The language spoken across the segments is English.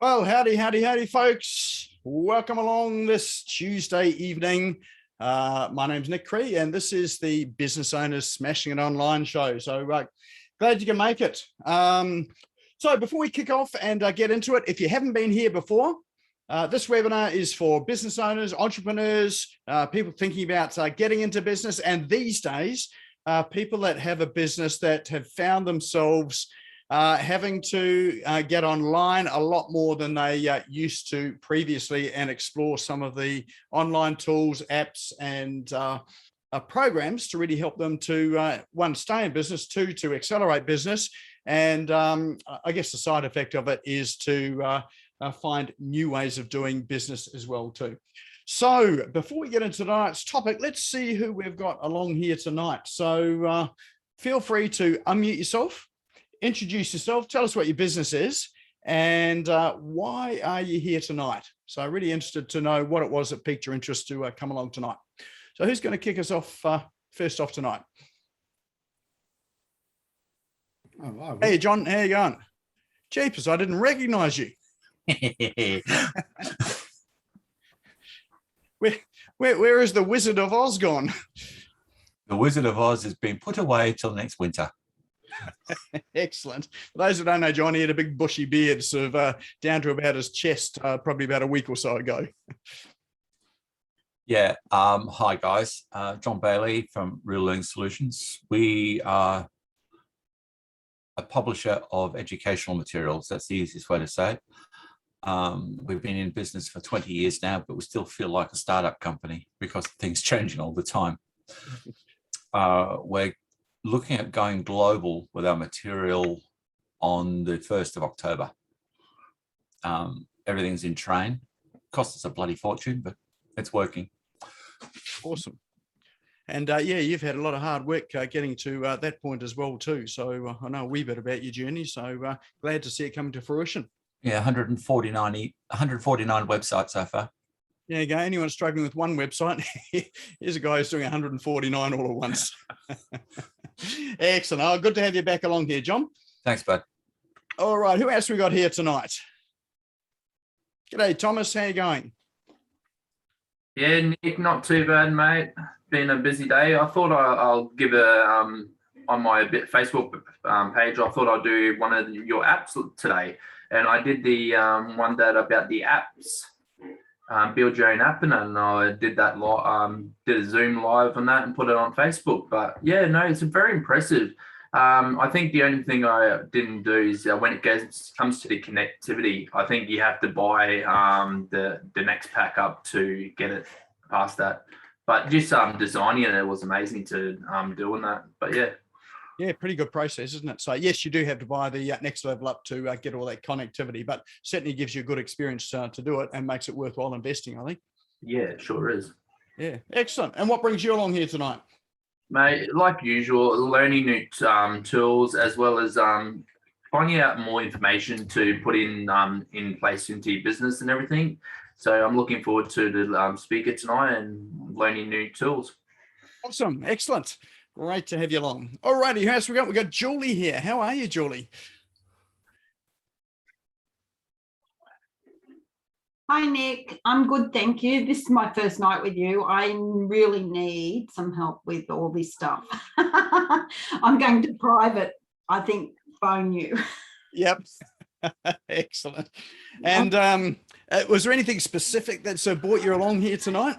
Well, howdy, howdy, howdy, folks. Welcome along this Tuesday evening. My name's Nick Cree, and this is the Business Owners Smashing It Online show. So glad you can make it. So before we kick off and get into it, if you haven't been here before, this webinar is for business owners, entrepreneurs, people thinking about getting into business, and these days, people that have a business that have found themselves having to get online a lot more than they used to previously and explore some of the online tools, apps, and programs to really help them to, one, stay in business, two, to accelerate business. And I guess the side effect of it is to find new ways of doing business as well too. So before we get into tonight's topic, let's see who we've got along here tonight. So feel free to unmute yourself. Introduce yourself, tell us what your business is, and why are you here tonight? So I'm really interested to know what it was that piqued your interest to come along tonight. So who's going to kick us off first off tonight? Oh, wow. Hey, John, how you going? Jeepers, I didn't recognize you. Where is the Wizard of Oz gone? The Wizard of Oz has been put away till next winter. Excellent. For those who don't know, John, he had a big bushy beard, sort of down to about his chest, probably about a week or so ago. Yeah. Hi, guys. John Bailey from Real Learning Solutions. We are a publisher of educational materials. That's the easiest way to say it. We've been in business for 20 years now, but we still feel like a startup company because things changing all the time. We're looking at going global with our material on the 1st of October. Everything's in train. Cost us a bloody fortune, but it's working. Awesome. And yeah, you've had a lot of hard work getting to that point as well too. So I know a wee bit about your journey. So glad to see it coming to fruition. Yeah, 149 websites so far. There you go. Anyone struggling with one website, here's a guy who's doing 149 all at once. Excellent. Oh, good to have you back along here, John. Thanks, bud. All right. Who else we got here tonight? G'day, Thomas. How you going? Yeah, Nick, not too bad, mate. Been a busy day. I thought I'll give a on my Facebook page. I thought I'd do one of your apps today, and I did the one that about the apps. Build your own app, and I did that did a Zoom live on that and put it on Facebook. But yeah, no, it's very impressive. I think the only thing I didn't do is when it comes to the connectivity, I think you have to buy the next pack up to get it past that. But just designing it was amazing to doing that. But yeah. Yeah, pretty good process, isn't it? So yes, you do have to buy the next level up to get all that connectivity, but certainly gives you a good experience to do it and makes it worthwhile investing, I think. Yeah, it sure is. Yeah, excellent. And what brings you along here tonight? Mate, like usual, learning new tools as well as finding out more information to put in place into your business and everything. So I'm looking forward to the speaker tonight and learning new tools. Awesome, excellent. Great to have you along. All righty, who else we got? We got Julie here. How are you, Julie? Hi, Nick. I'm good, thank you. This is my first night with you. I really need some help with all this stuff. I'm going to private, I think, phone you. Yep. Excellent. And was there anything specific that brought you along here tonight?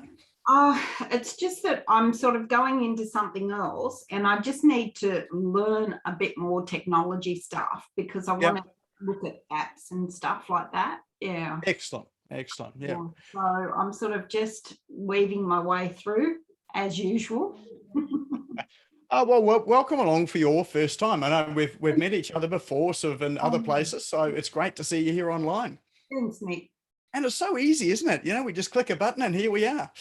It's just that I'm sort of going into something else and I just need to learn a bit more technology stuff because I want to look at apps and stuff like that. Yeah. Excellent. Excellent. Yeah. So I'm sort of just weaving my way through as usual. Well, welcome along for your first time. I know we've met each other before, sort of in other places, so it's great to see you here online. Thanks, Nick. And it's so easy, isn't it? You know, we just click a button and here we are.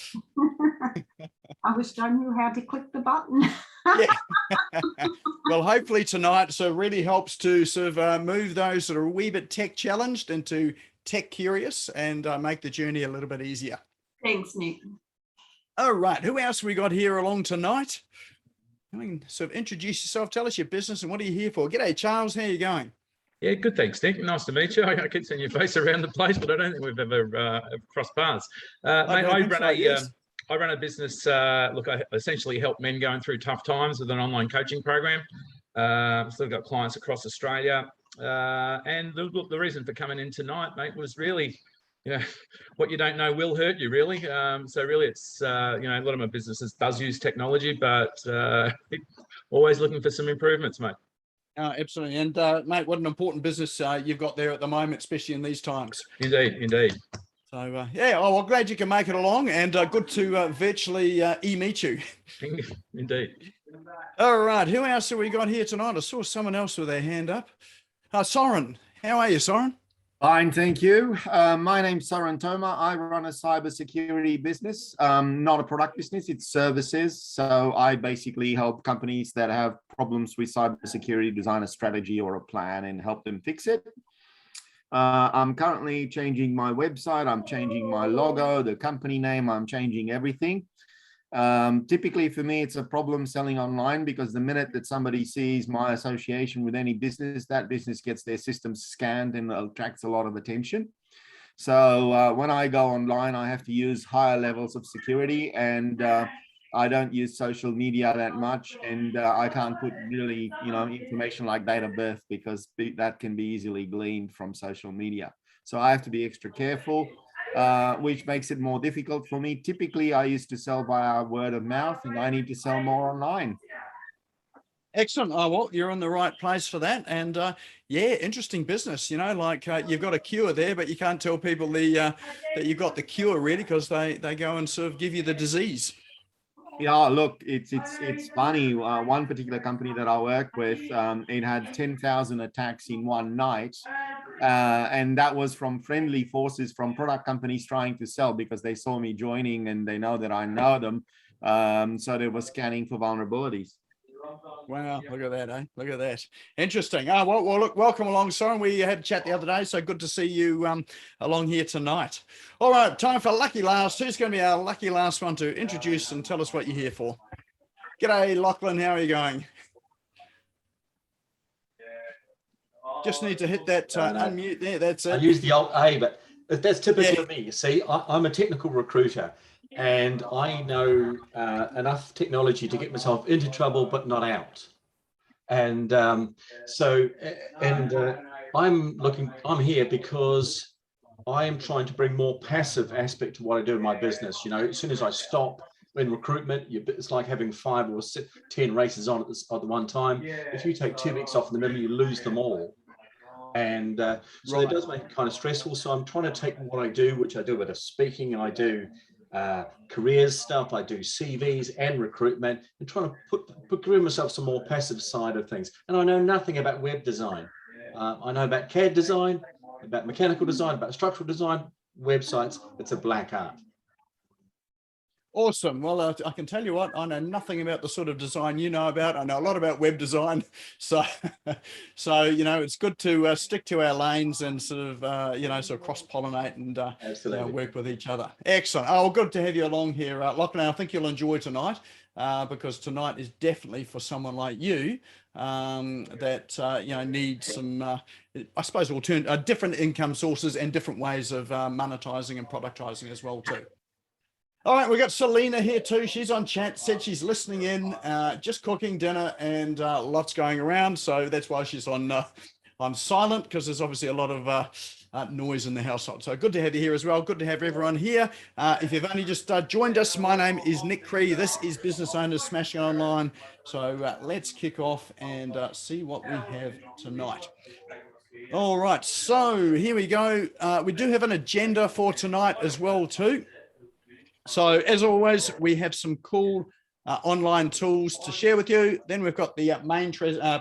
I wish I knew how to click the button. Yeah. Well, hopefully tonight really helps to sort of move those that are a wee bit tech challenged into tech curious and make the journey a little bit easier. Thanks, Nick. All right. Who else we got here along tonight? I mean, sort of introduce yourself. Tell us your business and what are you here for? G'day, Charles. How are you going? Yeah, good. Thanks, Nick. Nice to meet you. I keep seeing your face around the place, but I don't think we've ever crossed paths. Mate, I run a business. Look, I essentially help men going through tough times with an online coaching program. Still got clients across Australia. And the reason for coming in tonight, mate, was really, what you don't know will hurt you, really. So really, it's, a lot of my businesses does use technology, but always looking for some improvements, mate. Absolutely. And mate, what an important business you've got there at the moment, especially in these times. Indeed. So, well, glad you can make it along, and good to virtually meet you. Indeed. All right. Who else have we got here tonight? I saw someone else with their hand up. Soren, how are you, Soren? Fine, thank you. My name's Soren Thoma. I run a cybersecurity business, not a product business, it's services. So I basically help companies that have problems with cybersecurity design a strategy or a plan and help them fix it. I'm currently changing my website. I'm changing my logo, the company name. I'm changing everything. Typically for me, it's a problem selling online, because the minute that somebody sees my association with any business, that business gets their systems scanned and attracts a lot of attention. So when I go online, I have to use higher levels of security, and I don't use social media that much, and I can't put really, information like date of birth, because that can be easily gleaned from social media. So I have to be extra careful. Which makes it more difficult for me. Typically, I used to sell via word of mouth, and I need to sell more online. Excellent. Oh, well, you're in the right place for that. And interesting business, like you've got a cure there, but you can't tell people that you've got the cure really, because they go and sort of give you the disease. Yeah, look, it's funny. One particular company that I work with, it had 10,000 attacks in one night. And that was from friendly forces from product companies trying to sell, because they saw me joining and they know that I know them. So they were scanning for vulnerabilities. Wow, look at that, eh? Look at that. Interesting. Oh, well, look, welcome along, Soren. We had a chat the other day, so good to see you along here tonight. All right, time for lucky last. Who's going to be our lucky last one to introduce and tell us what you're here for? G'day, Lachlan. How are you going? Just need to hit that unmute there. That's it. I use the Alt A, but that's typical of me. You see, I'm a technical recruiter, and I know enough technology to get myself into trouble, but not out. And I'm here because I am trying to bring more passive aspect to what I do in my business. As soon as I stop in recruitment, it's like having 5 or 10 races on at the one time. If you take 2 weeks off in the middle, you lose them all. And so it does make it kind of stressful. So I'm trying to take what I do, which I do a bit of speaking, and I do careers stuff, I do CVs and recruitment, and trying to give myself some more passive side of things. And I know nothing about web design. I know about CAD design, about mechanical design, about structural design, websites. It's a black art. Awesome. Well, I can tell you what, I know nothing about the sort of design you know about. I know a lot about web design. So it's good to stick to our lanes and sort of, sort of cross-pollinate and work with each other. Excellent. Oh, well, good to have you along here, Lachlan. I think you'll enjoy tonight because tonight is definitely for someone like you that, needs some, I suppose, different income sources and different ways of monetizing and productizing as well too. All right, we've got Selena here too. She's on chat, said she's listening in, just cooking dinner and lots going around. So that's why she's on silent, because there's obviously a lot of noise in the household. So good to have you here as well. Good to have everyone here. If you've only just joined us, my name is Nick Cree. This is Business Owners Smashing Online. So let's kick off and see what we have tonight. All right, so here we go. We do have an agenda for tonight as well too. So as always, we have some cool online tools to share with you. Then we've got the main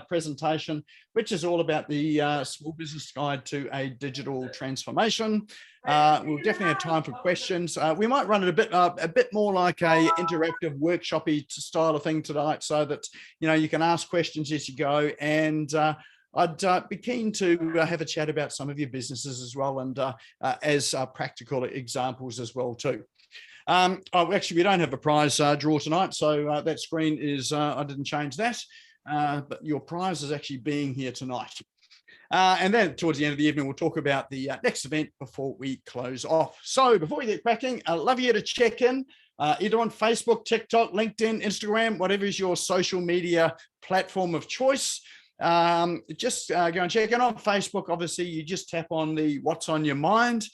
presentation, which is all about the Small Business Guide to a Digital Transformation. We'll definitely have time for questions. We might run it a bit more like a interactive workshop-y style of thing tonight, so that you can ask questions as you go. And I'd be keen to have a chat about some of your businesses as well, and as practical examples as well too. Actually, we don't have a prize draw tonight, so that screen is, I didn't change that, but your prize is actually being here tonight. And then towards the end of the evening, we'll talk about the next event before we close off. So before we get cracking, I'd love you to check in either on Facebook, TikTok, LinkedIn, Instagram, whatever is your social media platform of choice. Just go and check in on Facebook. Obviously, you just tap on the what's on your mind.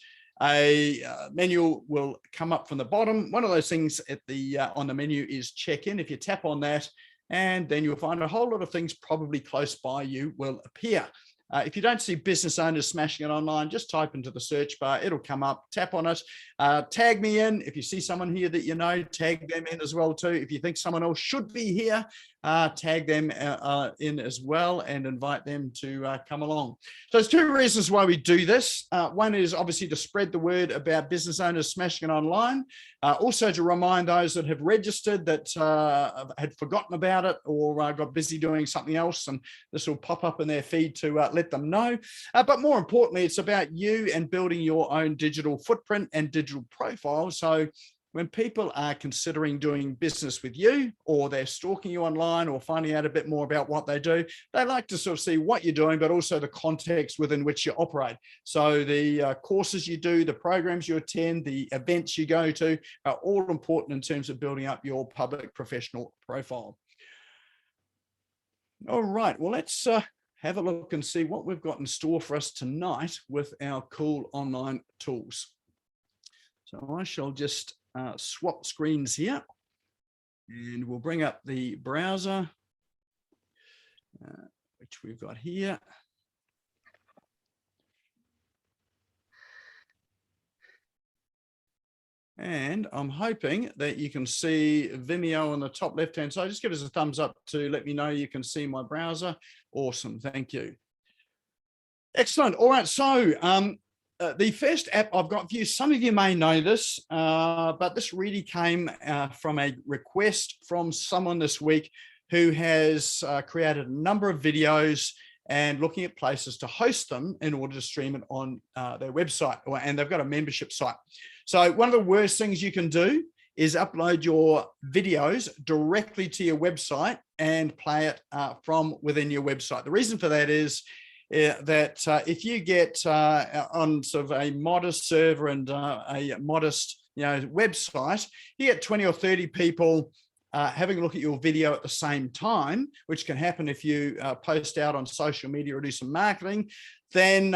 A menu will come up from the bottom. One of those things at the on the menu is check in. If you tap on that, and then you'll find a whole lot of things probably close by you will appear. If you don't see business owners smashing it online, just type into the search bar. It'll come up. Tap on it. Tag me in. If you see someone here that you know, tag them in as well too. If you think someone else should be here, tag them in as well and invite them to come along. So there's two reasons why we do this. One is obviously to spread the word about business owners smashing it online. Also to remind those that have registered that had forgotten about it or got busy doing something else, and this will pop up in their feed to let them know. But more importantly, it's about you and building your own digital footprint and digital profile. So when people are considering doing business with you, or they're stalking you online or finding out a bit more about what they do, they like to sort of see what you're doing, but also the context within which you operate. So the courses you do, the programs you attend, the events you go to are all important in terms of building up your public professional profile. All right, well, let's have a look and see what we've got in store for us tonight with our cool online tools. So I shall just swap screens here, and we'll bring up the browser, which we've got here. And I'm hoping that you can see Vimeo on the top left-hand side. Just give us a thumbs up to let me know you can see my browser. Awesome, thank you. Excellent. All right, so the first app I've got for you, some of you may know this, but this really came from a request from someone this week who has created a number of videos and looking at places to host them in order to stream it on their website, and they've got a membership site. So one of the worst things you can do is upload your videos directly to your website and play it from within your website. The reason for that is that if you get on sort of a modest server and a modest website, you get 20 or 30 people having a look at your video at the same time, which can happen if you post out on social media or do some marketing, then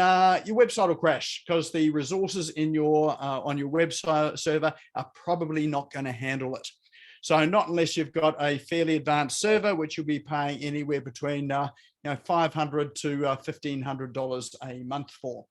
your website will crash because the resources in your on your website server are probably not going to handle it. So not unless you've got a fairly advanced server, which you'll be paying anywhere between $500 to $1,500 a month for.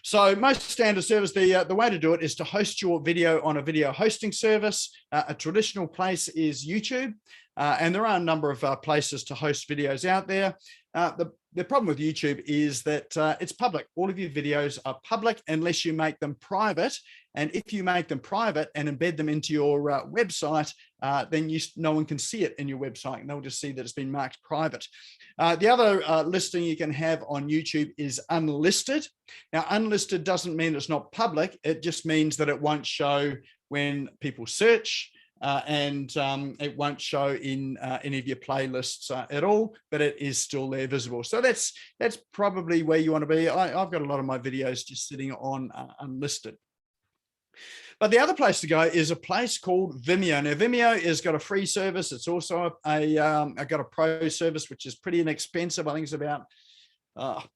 So most standard servers, the way to do it is to host your video on a video hosting service. A traditional place is YouTube, and there are a number of places to host videos out there. The problem with YouTube is that it's public. All of your videos are public unless you make them private. And if you make them private and embed them into your website, then no one can see it in your website, and they'll just see that it's been marked private. The other listing you can have on YouTube is unlisted. Now, unlisted doesn't mean it's not public. It just means that it won't show when people search. And it won't show in any of your playlists at all, but it is still there visible. So that's probably where you want to be. I've got a lot of my videos just sitting on unlisted. But the other place to go is a place called Vimeo. Now, Vimeo has got a free service. It's also got a pro service, which is pretty inexpensive. I think it's about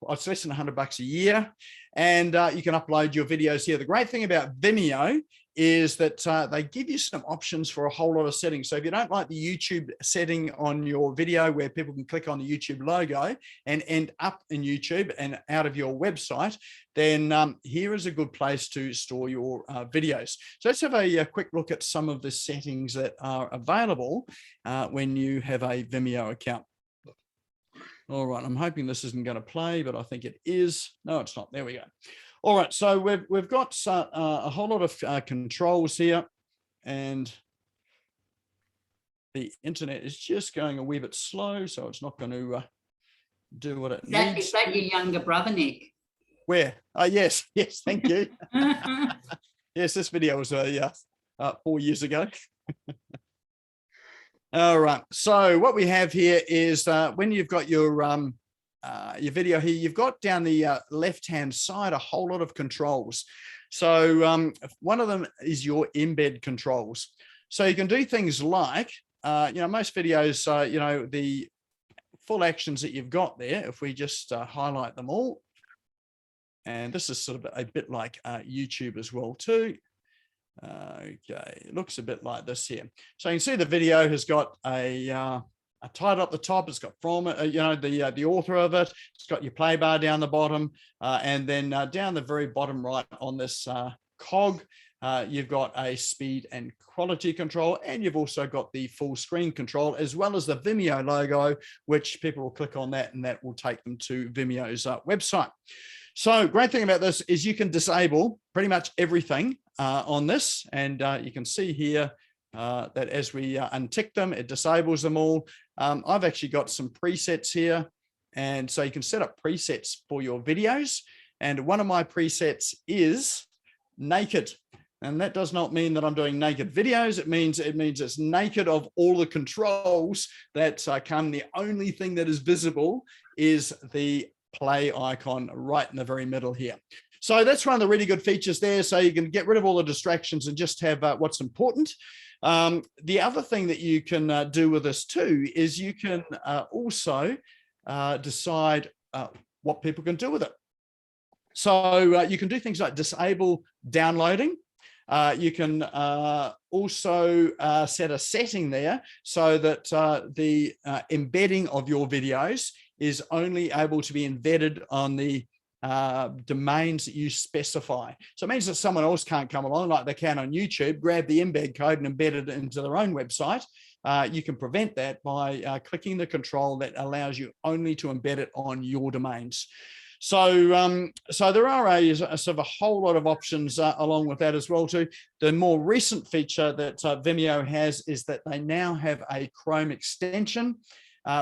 it's less than $100 a year, and you can upload your videos here. The great thing about Vimeo is that they give you some options for a whole lot of settings. So if you don't like the YouTube setting on your video where people can click on the YouTube logo and end up in YouTube and out of your website, then here is a good place to store your videos. So let's have a quick look at some of the settings that are available when you have a Vimeo account. All right, I'm hoping this isn't going to play, but I think it is. No, it's not. There we go. All right, so we've got a whole lot of controls here, and the internet is just going a wee bit slow, so it's not going to do what it needs. Is that your younger brother, Nick? Where? Yes, thank you. Yes, this video was 4 years ago. All right, so what we have here is when you've got your your video here, you've got down the left-hand side a whole lot of controls. So one of them is your embed controls. So you can do things like, most videos, the full actions that you've got there, if we just highlight them all, and this is sort of a bit like YouTube as well too. Okay, it looks a bit like this here. So you can see the video has got a title up the top. It's got from the author of it. It's got your play bar down the bottom, and then down the very bottom right on this cog, you've got a speed and quality control, and you've also got the full screen control, as well as the Vimeo logo, which people will click on that, and that will take them to Vimeo's website. So great thing about this is you can disable pretty much everything on this, and you can see here that as we untick them, it disables them all. I've actually got some presets here, and so you can set up presets for your videos, and one of my presets is naked. And that does not mean that I'm doing naked videos. It means it's naked of all the controls that come. The only thing that is visible is the play icon right in the very middle here. So that's one of the really good features there. So you can get rid of all the distractions and just have what's important. The other thing that you can do with this too is you can also decide what people can do with it. So you can do things like disable downloading. You can also set a setting there so that the embedding of your videos is only able to be embedded on the domains that you specify. So it means that someone else can't come along like they can on YouTube, grab the embed code and embed it into their own website. You can prevent that by clicking the control that allows you only to embed it on your domains. So, so there are a sort of a whole lot of options along with that as well too. The more recent feature that Vimeo has is that they now have a Chrome extension,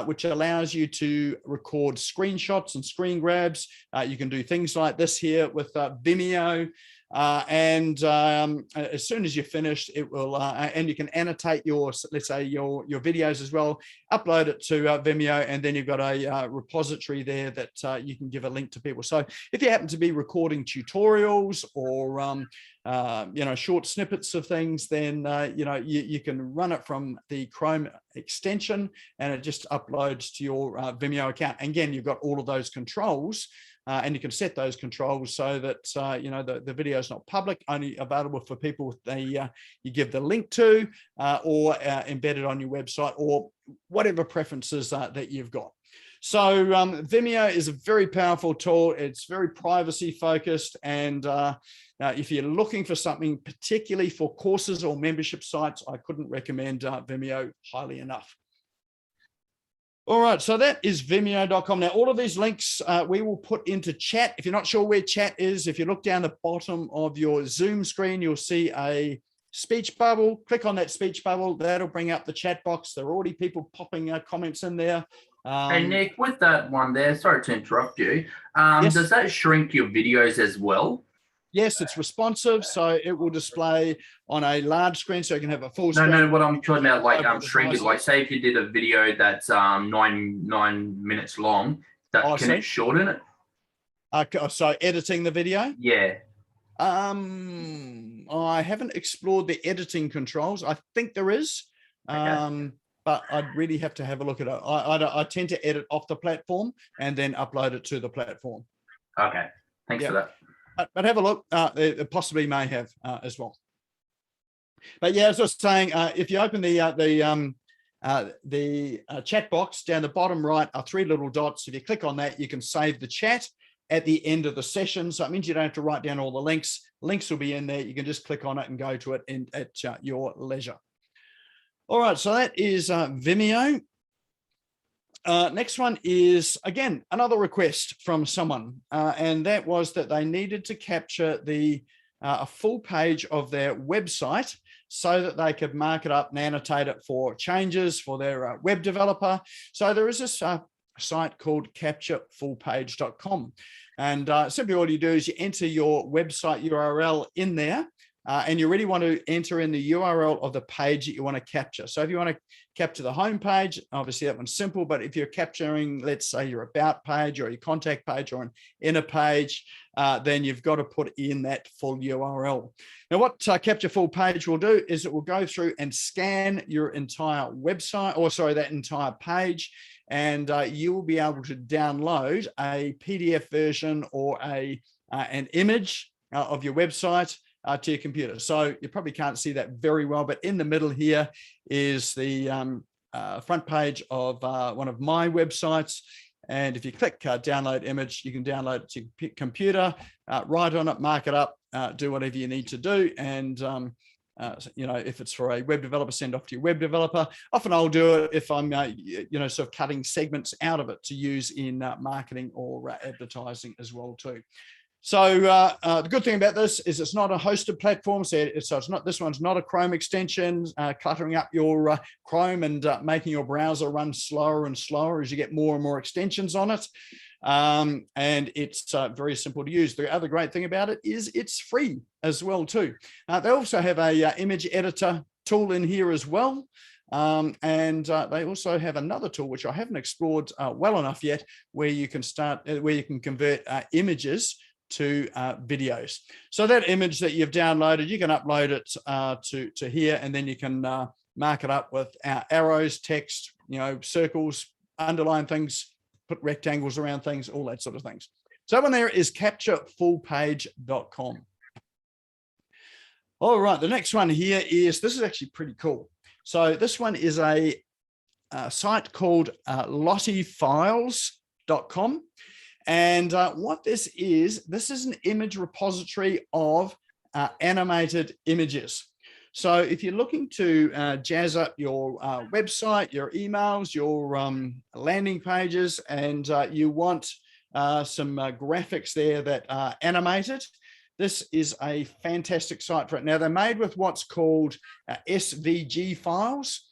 which allows you to record screenshots and screen grabs. You can do things like this here with Vimeo. And as soon as you're finished, it will, and you can annotate your, let's say your videos as well, upload it to Vimeo, and then you've got a repository there that you can give a link to people. So if you happen to be recording tutorials or short snippets of things, then you can run it from the Chrome extension, and it just uploads to your Vimeo account. And again, you've got all of those controls. And you can set those controls so that the video is not public, only available for people you give the link to, or embedded on your website, or whatever preferences that you've got. So Vimeo is a very powerful tool. It's very privacy focused, and if you're looking for something particularly for courses or membership sites, I couldn't recommend Vimeo highly enough. All right, so that is vimeo.com. Now, all of these links we will put into chat. If you're not sure where chat is, if you look down the bottom of your Zoom screen, you'll see a speech bubble. Click on that speech bubble. That'll bring up the chat box. There are already people popping comments in there. Hey, Nick, with that one there, sorry to interrupt you. Yes. Does that shrink your videos as well? Yes, it's responsive, so it will display on a large screen, so you can have a full screen. No, what I'm talking about, like shrinking. Like, say if you did a video that's 9 minutes long, can it shorten it? So editing the video? Yeah. I haven't explored the editing controls. I think there is, Okay. but I'd really have to have a look at it. I tend to edit off the platform and then upload it to the platform. Okay, thanks for that. But have a look. It possibly may have as well. But yeah, as I was saying, if you open the chat box down the bottom right are 3 little dots. If you click on that, you can save the chat at the end of the session. So it means you don't have to write down all the links. Links will be in there. You can just click on it and go to it at your leisure. All right, so that is Vimeo. Next one is, again, another request from someone, and that was that they needed to capture a full page of their website so that they could mark it up and annotate it for changes for their web developer. So there is this site called capturefullpage.com, and simply all you do is you enter your website URL in there, and you really want to enter in the URL of the page that you want to capture. So if you want to capture the home page, obviously that one's simple, but if you're capturing, let's say your about page or your contact page or an inner page, then you've got to put in that full URL. Now what Capture Full Page will do is it will go through and scan your entire website, or sorry, that entire page, and you will be able to download a PDF version or an image of your website to your computer. So you probably can't see that very well, but in the middle here is the front page of one of my websites. And if you click download image, you can download it to your computer, write on it, mark it up, do whatever you need to do. And, you know, if it's for a web developer, send off to your web developer. Often I'll do it if I'm, you know, sort of cutting segments out of it to use in marketing or advertising as well too. So the good thing about this is it's not a hosted platform. So it's not, this one's not a Chrome extension, cluttering up your Chrome and making your browser run slower and slower as you get more and more extensions on it. And it's very simple to use. The other great thing about it is it's free as well too. They also have a image editor tool in here as well. And they also have another tool, which I haven't explored well enough yet, where you can convert images to videos. So that image that you've downloaded, you can upload it to here, and then you can mark it up with arrows, text, you know, circles, underline things, put rectangles around things, all that sort of things. So that one there is capturefullpage.com. All right, the next one here is, this is actually pretty cool. So this one is a site called lottyfiles.com. And what this is an image repository of animated images. So if you're looking to jazz up your website, your emails, your landing pages, and you want some graphics there that are animated, this is a fantastic site for it. Now, they're made with what's called SVG files,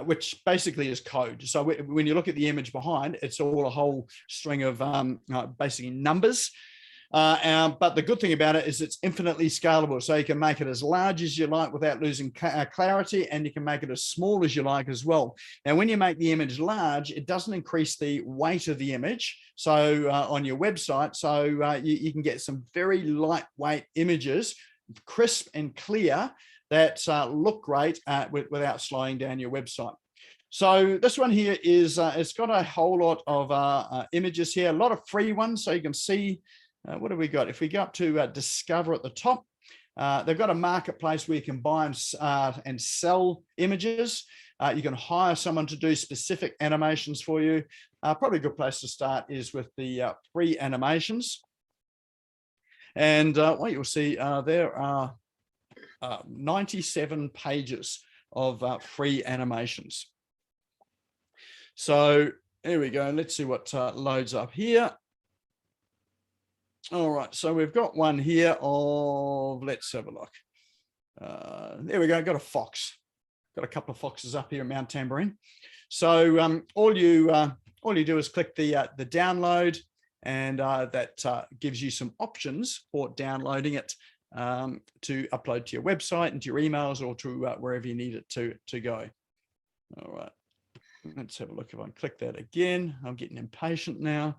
which basically is code. So when you look at the image behind, it's all a whole string of basically numbers. But the good thing about it is it's infinitely scalable. So you can make it as large as you like without losing clarity, and you can make it as small as you like as well. Now, when you make the image large, it doesn't increase the weight of the image. So on your website, so you can get some very lightweight images, crisp and clear, that look great without slowing down your website. So this one here is, it's got a whole lot of images here, a lot of free ones. So you can see, what have we got? If we go up to Discover at the top, they've got a marketplace where you can buy and sell images. You can hire someone to do specific animations for you. Probably a good place to start is with the free animations. And what you'll see, there are 97 pages of free animations. So here we go. Let's see what loads up here. All right, so we've got one here of, let's have a look. There we go, got a fox. Got a couple of foxes up here in Mount Tambourine. So all you do is click the download, and that gives you some options for downloading it to upload to your website and to your emails, or to wherever you need it to go. All right, let's have a look. If I can click that again, I'm getting impatient now.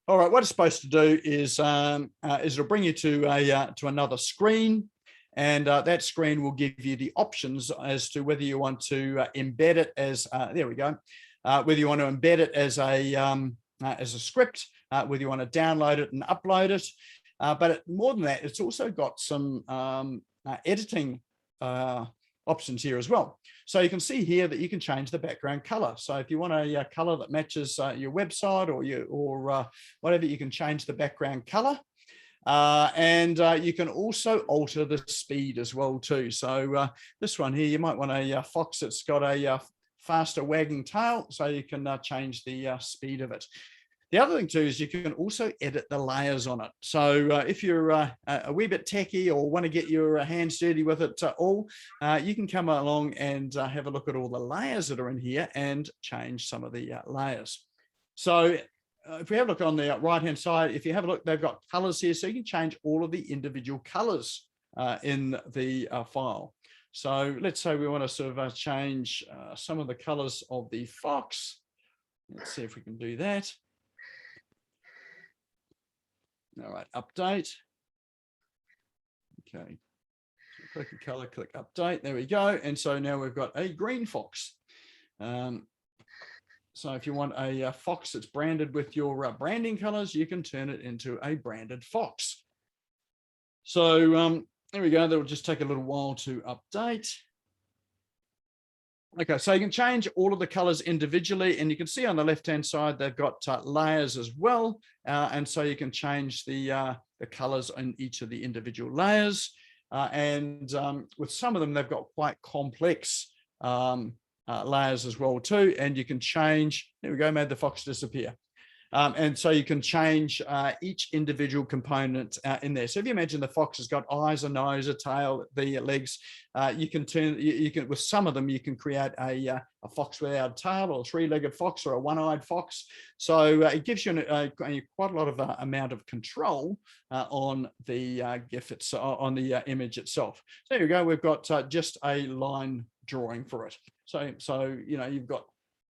All right, what it's supposed to do is it'll bring you to another screen, and that screen will give you the options as to whether you want to embed it as there we go, whether you want to embed it as a script, whether you want to download it and upload it, but more than that, it's also got some editing options here as well. So you can see here that you can change the background color. So if you want a color that matches your website or whatever, you can change the background color. And you can also alter the speed as well too. So this one here, you might want a fox that's got a faster wagging tail, so you can change the speed of it. The other thing too is you can also edit the layers on it. So if you're a wee bit techie or want to get your hands dirty with it all, you can come along and have a look at all the layers that are in here and change some of the layers. So if we have a look on the right-hand side, if you have a look, they've got colors here, so you can change all of the individual colors in the file. So let's say we want to sort of change some of the colors of the fox. Let's see if we can do that. All right, update. Okay, so click a color, click update. There we go. And so now we've got a green fox. So if you want a fox that's branded with your branding colors, you can turn it into a branded fox. So there we go. That'll just take a little while to update. Okay, so you can change all of the colors individually, and you can see on the left-hand side, they've got layers as well. And so you can change the colors in each of the individual layers. And with some of them, they've got quite complex layers as well too. And you can change, there we go, made the fox disappear. And so you can change each individual component in there. So if you imagine the fox has got eyes, a nose, a tail, the legs, you can with some of them, you can create a fox without a tail, or a three-legged fox, or a one-eyed fox. So it gives you quite a lot of amount of control on the GIF, on the image itself. So there you go. We've got just a line drawing for it. So you know, you've got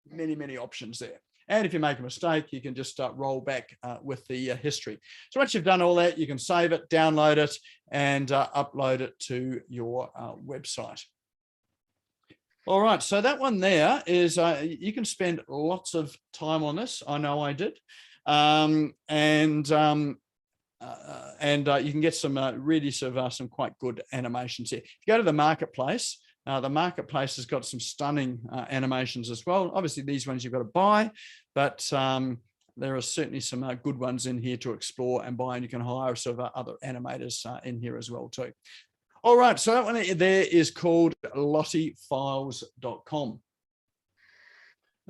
many options there. And if you make a mistake, you can just roll back with the history. So once you've done all that, you can save it, download it, and upload it to your website. All right, so that one there is, you can spend lots of time on this. I know I did. And you can get some really sort of some quite good animations here. If you go to the marketplace has got some stunning animations as well. Obviously, these ones you've got to buy, but there are certainly some good ones in here to explore and buy, and you can hire sort of other animators in here as well too. All right, so that one there is called lottyfiles.com.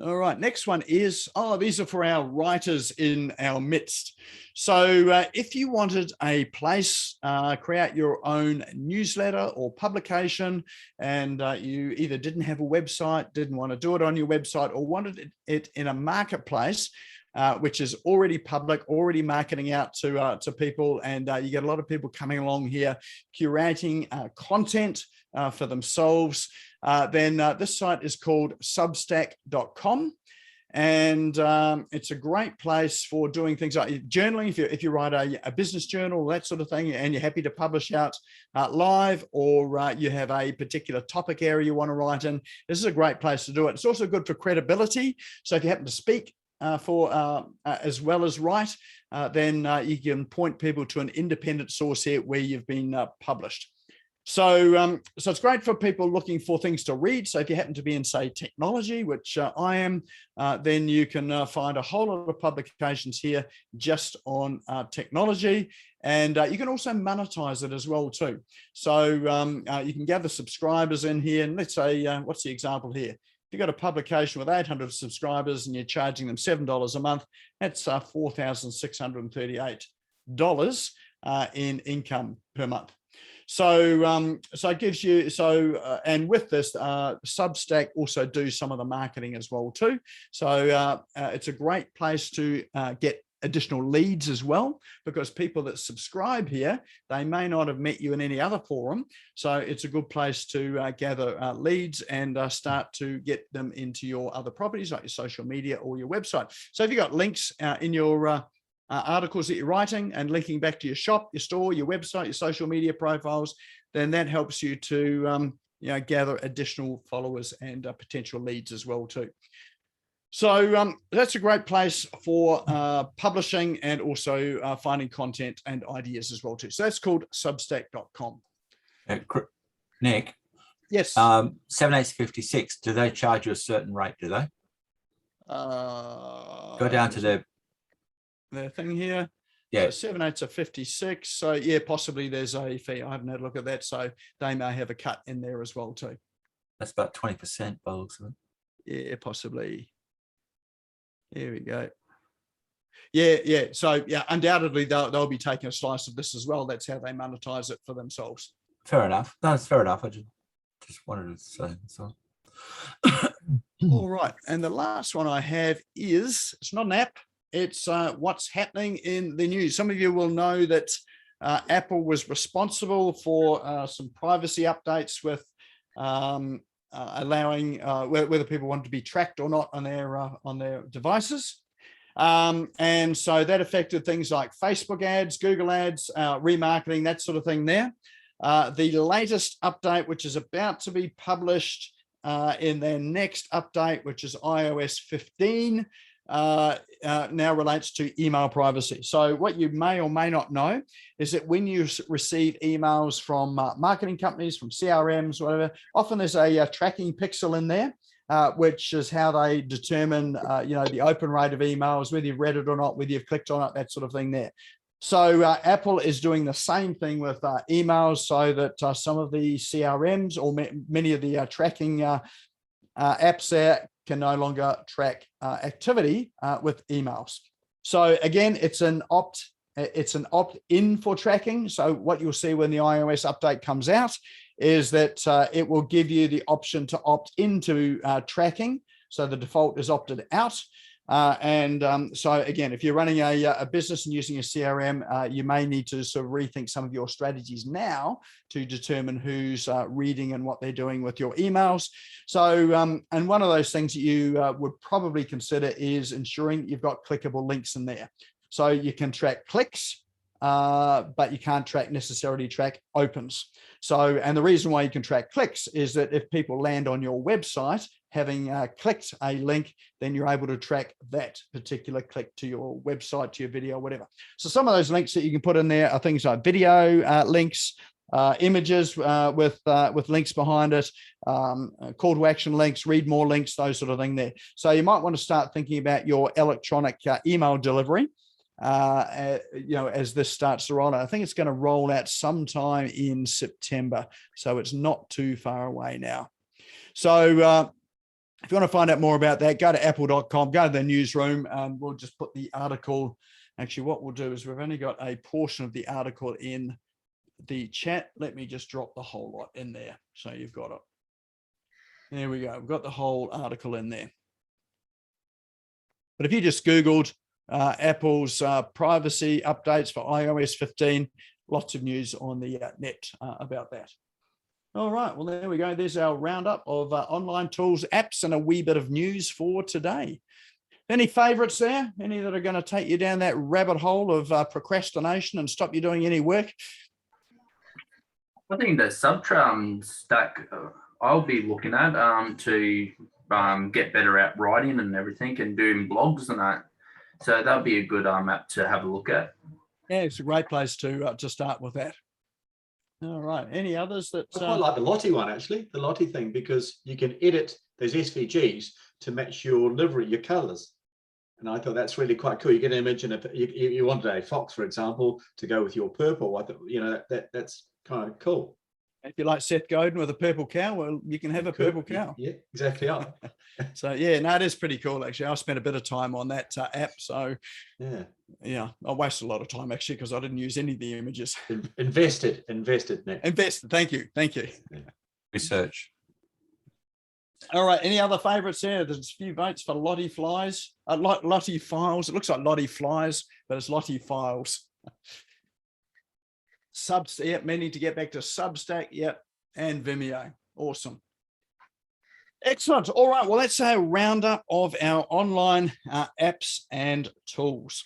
All right, next one is, these are for our writers in our midst. So if you wanted a place, create your own newsletter or publication, and you either didn't have a website, didn't want to do it on your website, or wanted it in a marketplace, which is already public, already marketing out to people, and you get a lot of people coming along here, curating content for themselves, then this site is called substack.com. And it's a great place for doing things like journaling. If you write a business journal, that sort of thing, and you're happy to publish out live, or you have a particular topic area you want to write in, this is a great place to do it. It's also good for credibility. So if you happen to speak as well as write, then you can point people to an independent source here where you've been published. So it's great for people looking for things to read. So if you happen to be in, say, technology, which I am, then you can find a whole lot of publications here just on technology. And you can also monetize it as well too. So you can gather subscribers in here. And let's say, what's the example here? If you've got a publication with 800 subscribers and you're charging them $7 a month, that's $4,638 in income per month. So it gives you, and with this, Substack also do some of the marketing as well too. So it's a great place to get additional leads as well, because people that subscribe here, they may not have met you in any other forum. So it's a good place to gather leads and start to get them into your other properties, like your social media or your website. So if you've got links in your articles that you're writing and linking back to your shop, your store, your website, your social media profiles, then that helps you to gather additional followers and potential leads as well too. So that's a great place for publishing and also finding content and ideas as well too. So that's called substack.com. Nick? Yes. 7856, do they charge you a certain rate, do they? Go down to their thing here. Yeah. So 7/8 of 56. So yeah, possibly there's a fee. I haven't had a look at that. So they may have a cut in there as well too. That's about 20% by the looks of it. Yeah, possibly. There we go. Yeah. So yeah, undoubtedly they'll be taking a slice of this as well. That's how they monetize it for themselves. Fair enough. That's fair enough. I just wanted to say so. All right. And the last one I have is, it's not an app. it's what's happening in the news. Some of you will know that Apple was responsible for some privacy updates with allowing whether people want to be tracked or not on their devices. And so that affected things like Facebook ads, Google ads, remarketing, that sort of thing there. The latest update, which is about to be published in their next update, which is iOS 15, now relates to email privacy. So what you may or may not know is that when you receive emails from marketing companies, from CRMs, whatever, often there's a tracking pixel in there, which is how they determine, the open rate of emails, whether you've read it or not, whether you've clicked on it, that sort of thing there. So Apple is doing the same thing with emails, so that some of the CRMs or many of the tracking apps there can no longer track activity with emails. So again, it's an opt-in for tracking. So what you'll see when the iOS update comes out is that it will give you the option to opt into tracking. So the default is opted out. So again, if you're running a business and using a CRM, you may need to sort of rethink some of your strategies now to determine who's reading and what they're doing with your emails. So, and one of those things that you would probably consider is ensuring you've got clickable links in there. So you can track clicks, but you can't necessarily track opens. So, and the reason why you can track clicks is that if people land on your website, having clicked a link, then you're able to track that particular click to your website, to your video, whatever. So some of those links that you can put in there are things like video links, images with links behind it, call to action links, read more links, those sort of thing there. So you might want to start thinking about your electronic email delivery, as this starts to roll out. I think it's going to roll out sometime in September, so it's not too far away now. So if you want to find out more about that, go to apple.com, go to the newsroom, and we'll just put the article. Actually, what we'll do is we've only got a portion of the article in the chat. Let me just drop the whole lot in there. So you've got it. There we go. We've got the whole article in there. But if you just Googled Apple's privacy updates for iOS 15, lots of news on the net about that. All right, well, there we go. There's our roundup of online tools, apps, and a wee bit of news for today. Any favorites there? Any that are going to take you down that rabbit hole of procrastination and stop you doing any work? I think the Subtram stack I'll be looking at to get better at writing and everything and doing blogs and that. So that'll be a good app to have a look at. Yeah, it's a great place to start with that. All right. Any others that I quite like the Lottie one, actually, the Lottie thing, because you can edit those SVGs to match your livery, your colors. And I thought that's really quite cool. You get an image and you wanted a fox, for example, to go with your purple. I thought, that's kind of cool. If you like Seth Godin with a purple cow, well, you can have a purple cow. Yeah, exactly. So yeah, no, it is pretty cool actually. I spent a bit of time on that app, so yeah, I wasted a lot of time actually because I didn't use any of the images. Invested, Nick. Invested. Thank you. Yeah. Research. All right. Any other favourites there? There's a few votes for Lottie Flies, Lottie Files. It looks like Lottie Flies, but it's Lottie Files. Yep, meaning to get back to Substack, yep, and Vimeo. Awesome. Excellent. All right, well, that's a roundup of our online apps and tools.